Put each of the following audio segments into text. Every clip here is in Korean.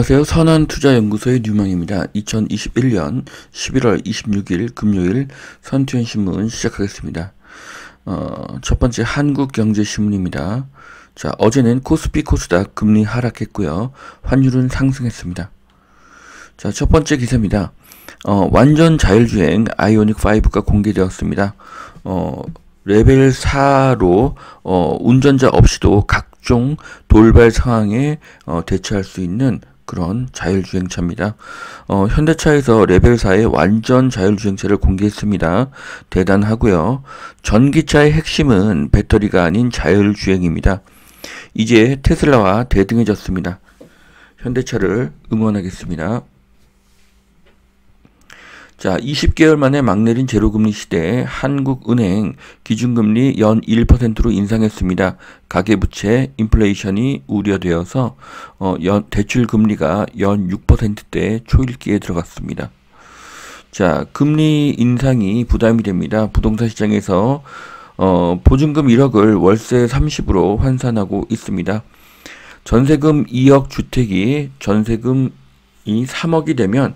안녕하세요. 선한투자연구소의 류망입니다. 2021년 11월 26일 금요일 선투연신문 시작하겠습니다. 첫 번째 한국경제신문입니다. 자, 어제는 코스피 코스닥 금리 하락했고요. 환율은 상승했습니다. 자, 첫 번째 기사입니다. 완전 자율주행 아이오닉 5가 공개되었습니다. 레벨 4로 운전자 없이도 각종 돌발 상황에 대처할 수 있는 그런 자율주행차입니다. 현대차에서 레벨 4의 완전 자율주행차를 공개했습니다. 대단하고요. 전기차의 핵심은 배터리가 아닌 자율주행입니다. 이제 테슬라와 대등해졌습니다. 현대차를 응원하겠습니다. 자, 20개월 만에 막 내린 제로금리 시대에 한국은행 기준금리 연 1%로 인상했습니다. 가계부채 인플레이션이 우려되어서 대출금리가 연 6%대 초읽기에 들어갔습니다. 자, 금리 인상이 부담이 됩니다. 부동산 시장에서 보증금 1억을 월세 30으로 환산하고 있습니다. 전세금 2억 주택이 전세금이 3억이 되면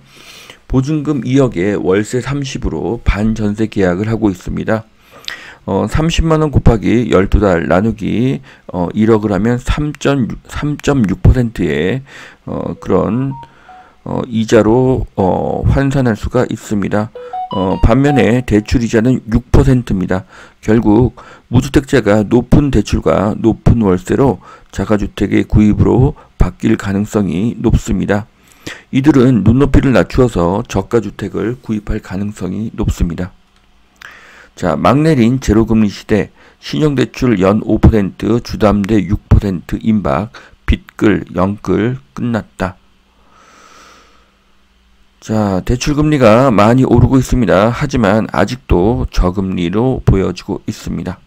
보증금 2억에 월세 30으로 반전세 계약을 하고 있습니다. 30만원 곱하기 12달 나누기 1억을 하면 3.6%의 그런 이자로 환산할 수가 있습니다. 반면에 대출이자는 6%입니다. 결국 무주택자가 높은 대출과 높은 월세로 자가주택의 구입으로 바뀔 가능성이 높습니다. 이들은 눈높이를 낮추어서 저가주택을 구입할 가능성이 높습니다. 자, 막 내린 제로금리 시대, 신용대출 연 5%, 주담대 6% 임박, 빚글, 영끌 끝났다. 자, 대출금리가 많이 오르고 있습니다. 하지만 아직도 저금리로 보여지고 있습니다.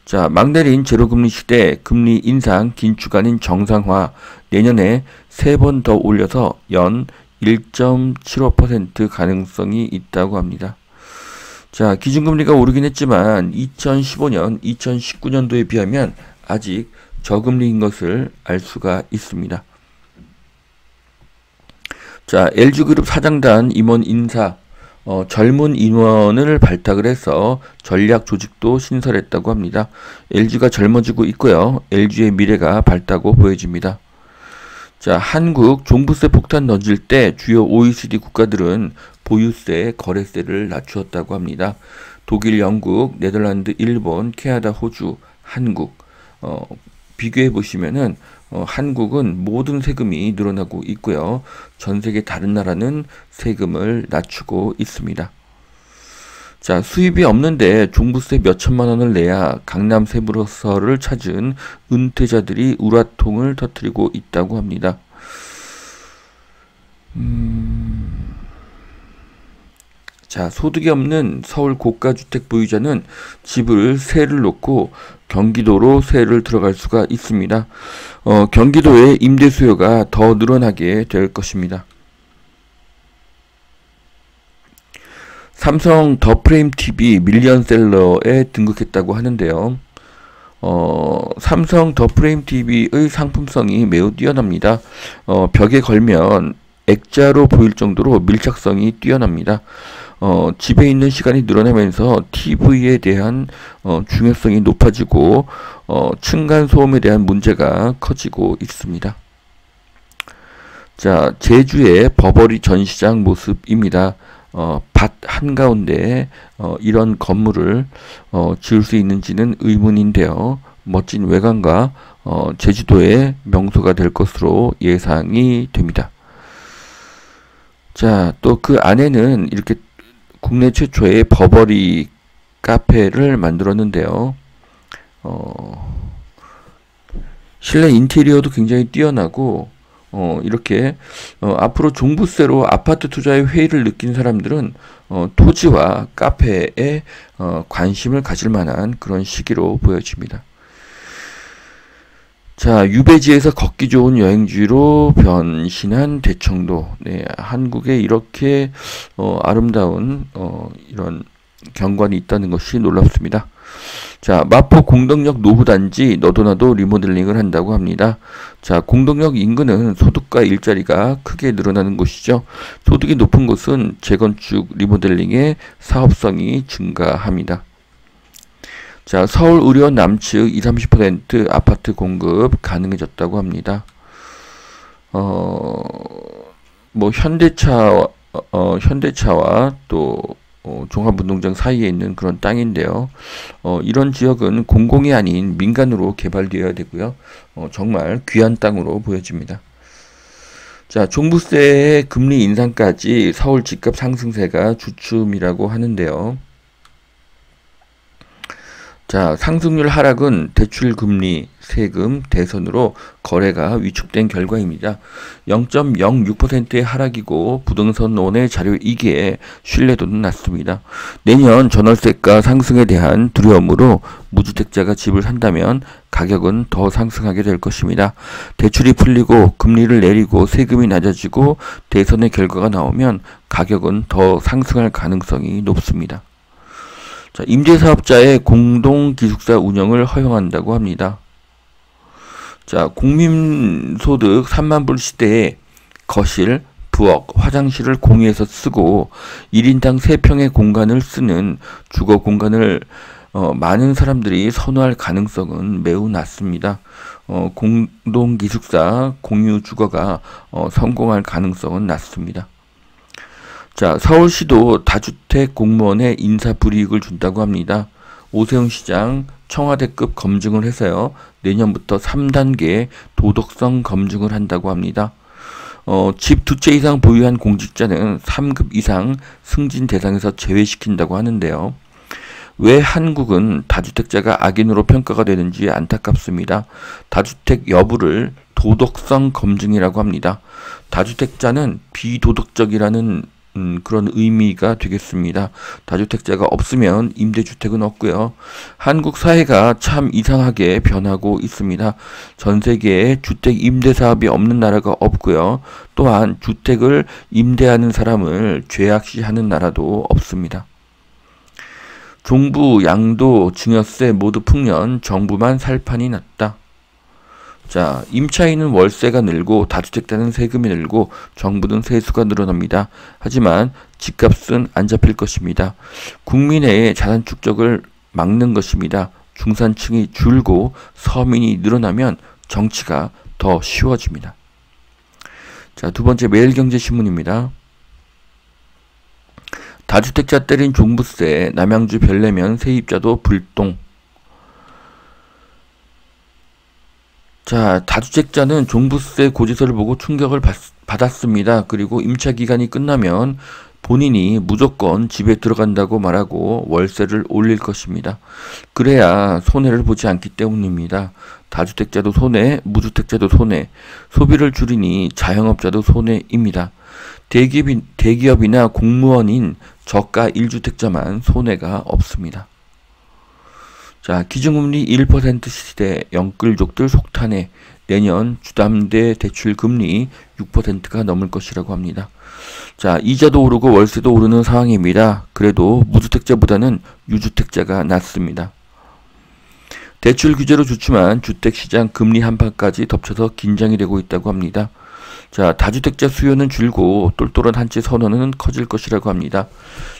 자, 막 내린 제로금리 시대, 금리 인상 긴축 아닌 정상화, 내년에 3번 더 올려서 연 1.75% 가능성이 있다고 합니다. 자, 기준금리가 오르긴 했지만 2015년, 2019년도에 비하면 아직 저금리인 것을 알 수가 있습니다. 자, LG그룹 사장단 임원 인사, 젊은 인원을 발탁을 해서 전략 조직도 신설했다고 합니다. LG가 젊어지고 있고요. LG의 미래가 밝다고 보여집니다. 자, 한국 종부세 폭탄 던질 때 주요 OECD 국가들은 보유세, 거래세를 낮추었다고 합니다. 독일, 영국, 네덜란드, 일본, 캐나다, 호주, 한국 비교해 보시면은 한국은 모든 세금이 늘어나고 있고요. 전 세계 다른 나라는 세금을 낮추고 있습니다. 자, 수입이 없는데 종부세 몇 천만 원을 내야 강남 세무서를 찾은 은퇴자들이 우라통을 터뜨리고 있다고 합니다. 자, 소득이 없는 서울 고가주택 보유자는 집을 세를 놓고 경기도로 세를 들어갈 수가 있습니다. 경기도의 임대 수요가 더 늘어나게 될 것입니다. 삼성 더 프레임 TV 밀리언셀러에 등극했다고 하는데요. 삼성 더 프레임 TV의 상품성이 매우 뛰어납니다. 벽에 걸면 액자로 보일 정도로 밀착성이 뛰어납니다. 집에 있는 시간이 늘어나면서 TV에 대한 중요성이 높아지고 층간소음에 대한 문제가 커지고 있습니다. 자, 제주의 버버리 전시장 모습입니다. 밭 한가운데 이런 건물을 지을 수 있는지는 의문인데요. 멋진 외관과 제주도의 명소가 될 것으로 예상이 됩니다. 자, 또 그 안에는 이렇게 국내 최초의 버버리 카페를 만들었는데요. 실내 인테리어도 굉장히 뛰어나고 이렇게 앞으로 종부세로 아파트 투자에 회의를 느낀 사람들은 토지와 카페에 관심을 가질 만한 그런 시기로 보여집니다. 자, 유배지에서 걷기 좋은 여행지로 변신한 대청도. 네, 한국에 이렇게 아름다운 이런 경관이 있다는 것이 놀랍습니다. 자, 마포 공덕역 노후단지 너도나도 리모델링을 한다고 합니다. 자, 공덕역 인근은 소득과 일자리가 크게 늘어나는 곳이죠. 소득이 높은 곳은 재건축 리모델링의 사업성이 증가합니다. 자, 서울 의료원 남측 20-30% 아파트 공급 가능해졌다고 합니다. 뭐 현대차와 또 종합운동장 사이에 있는 그런 땅인데요. 이런 지역은 공공이 아닌 민간으로 개발되어야 되고요. 정말 귀한 땅으로 보여집니다. 자, 종부세의 금리 인상까지 서울 집값 상승세가 주춤이라고 하는데요. 자, 상승률 하락은 대출금리, 세금, 대선으로 거래가 위축된 결과입니다. 0.06%의 하락이고 부동산원의 자료 이기에 신뢰도는 낮습니다. 내년 전월세가 상승에 대한 두려움으로 무주택자가 집을 산다면 가격은 더 상승하게 될 것입니다. 대출이 풀리고 금리를 내리고 세금이 낮아지고 대선의 결과가 나오면 가격은 더 상승할 가능성이 높습니다. 자, 임대사업자의 공동기숙사 운영을 허용한다고 합니다. 자, 국민소득 3만 불 시대에 거실, 부엌, 화장실을 공유해서 쓰고 1인당 3평의 공간을 쓰는 주거 공간을 많은 사람들이 선호할 가능성은 매우 낮습니다. 공동기숙사, 공유 주거가 성공할 가능성은 낮습니다. 자, 서울시도 다주택 공무원의 인사 불이익을 준다고 합니다. 오세훈 시장 청와대급 검증을 해서요. 내년부터 3단계 도덕성 검증을 한다고 합니다. 집 2채 이상 보유한 공직자는 3급 이상 승진 대상에서 제외시킨다고 하는데요. 왜 한국은 다주택자가 악인으로 평가가 되는지 안타깝습니다. 다주택 여부를 도덕성 검증이라고 합니다. 다주택자는 비도덕적이라는 그런 의미가 되겠습니다. 다주택자가 없으면 임대주택은 없고요. 한국 사회가 참 이상하게 변하고 있습니다. 전 세계에 주택 임대 사업이 없는 나라가 없고요. 또한 주택을 임대하는 사람을 죄악시하는 나라도 없습니다. 종부, 양도, 증여세 모두 풍년, 정부만 살판이 났다. 자, 임차인은 월세가 늘고 다주택자는 세금이 늘고 정부는 세수가 늘어납니다. 하지만 집값은 안 잡힐 것입니다. 국민의 자산 축적을 막는 것입니다. 중산층이 줄고 서민이 늘어나면 정치가 더 쉬워집니다. 자, 두 번째 매일경제신문입니다. 다주택자 때린 종부세, 남양주 별내면 세입자도 불똥. 자, 다주택자는 종부세 고지서를 보고 충격을 받았습니다. 그리고 임차 기간이 끝나면 본인이 무조건 집에 들어간다고 말하고 월세를 올릴 것입니다. 그래야 손해를 보지 않기 때문입니다. 다주택자도 손해, 무주택자도 손해, 소비를 줄이니 자영업자도 손해입니다. 대기업이나 공무원인 저가 1주택자만 손해가 없습니다. 자, 기준금리 1% 시대 영끌족들 속탄해 내년 주담대 대출 금리 6%가 넘을 것이라고 합니다. 자, 이자도 오르고 월세도 오르는 상황입니다. 그래도 무주택자보다는 유주택자가 낫습니다. 대출 규제로 좋지만 주택시장 금리 한파까지 덮쳐서 긴장이 되고 있다고 합니다. 자, 다주택자 수요는 줄고 똘똘한 한 채 선호는 커질 것이라고 합니다.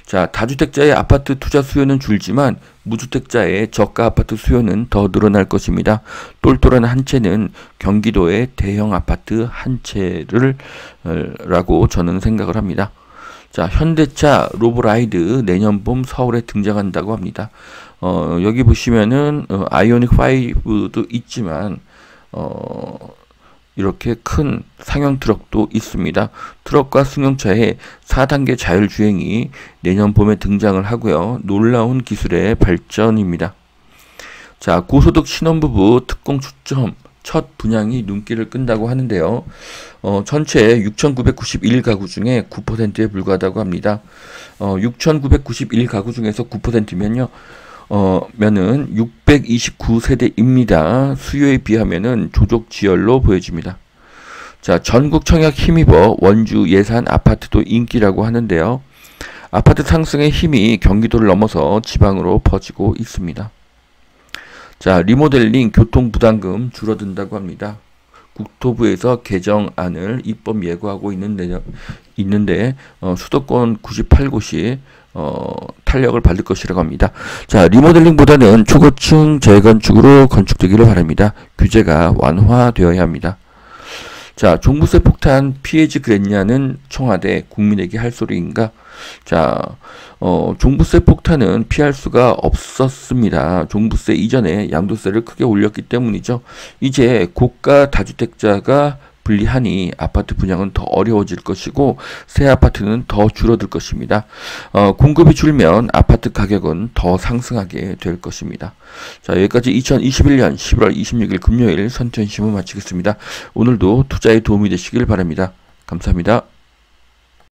자, 다주택자의 아파트 투자 수요는 줄지만 무주택자의 저가 아파트 수요는 더 늘어날 것입니다. 똘똘한 한 채는 경기도의 대형 아파트 한 채를 라고 저는 생각을 합니다. 자, 현대차 로보라이드 내년 봄 서울에 등장한다고 합니다. 여기 보시면은 아이오닉 5도 있지만 이렇게 큰 상용 트럭도 있습니다. 트럭과 승용차의 4단계 자율주행이 내년 봄에 등장을 하고요. 놀라운 기술의 발전입니다. 자, 고소득 신혼부부 특공 추첨 첫 분양이 눈길을 끈다고 하는데요. 전체 6,991가구 중에 9%에 불과하다고 합니다. 6,991가구 중에서 9%면요. 면은 629세대입니다. 수요에 비하면은 조족지열로 보여집니다. 자, 전국 청약 힘입어 원주 예산 아파트도 인기라고 하는데요. 아파트 상승의 힘이 경기도를 넘어서 지방으로 퍼지고 있습니다. 자, 리모델링 교통부담금 줄어든다고 합니다. 국토부에서 개정안을 입법 예고하고 있는데 수도권 98곳이 탄력을 받을 것이라고 합니다. 자, 리모델링보다는 초고층 재건축으로 건축되기를 바랍니다. 규제가 완화되어야 합니다. 자, 종부세 폭탄 피해지 그랬냐는 청와대 국민에게 할 소리인가? 자, 종부세 폭탄은 피할 수가 없었습니다. 종부세 이전에 양도세를 크게 올렸기 때문이죠. 이제 고가 다주택자가 불리하니 아파트 분양은 더 어려워질 것이고 새 아파트는 더 줄어들 것입니다. 공급이 줄면 아파트 가격은 더 상승하게 될 것입니다. 자, 여기까지 2021년 11월 26일 금요일 선천신문 마치겠습니다. 오늘도 투자에 도움이 되시길 바랍니다. 감사합니다.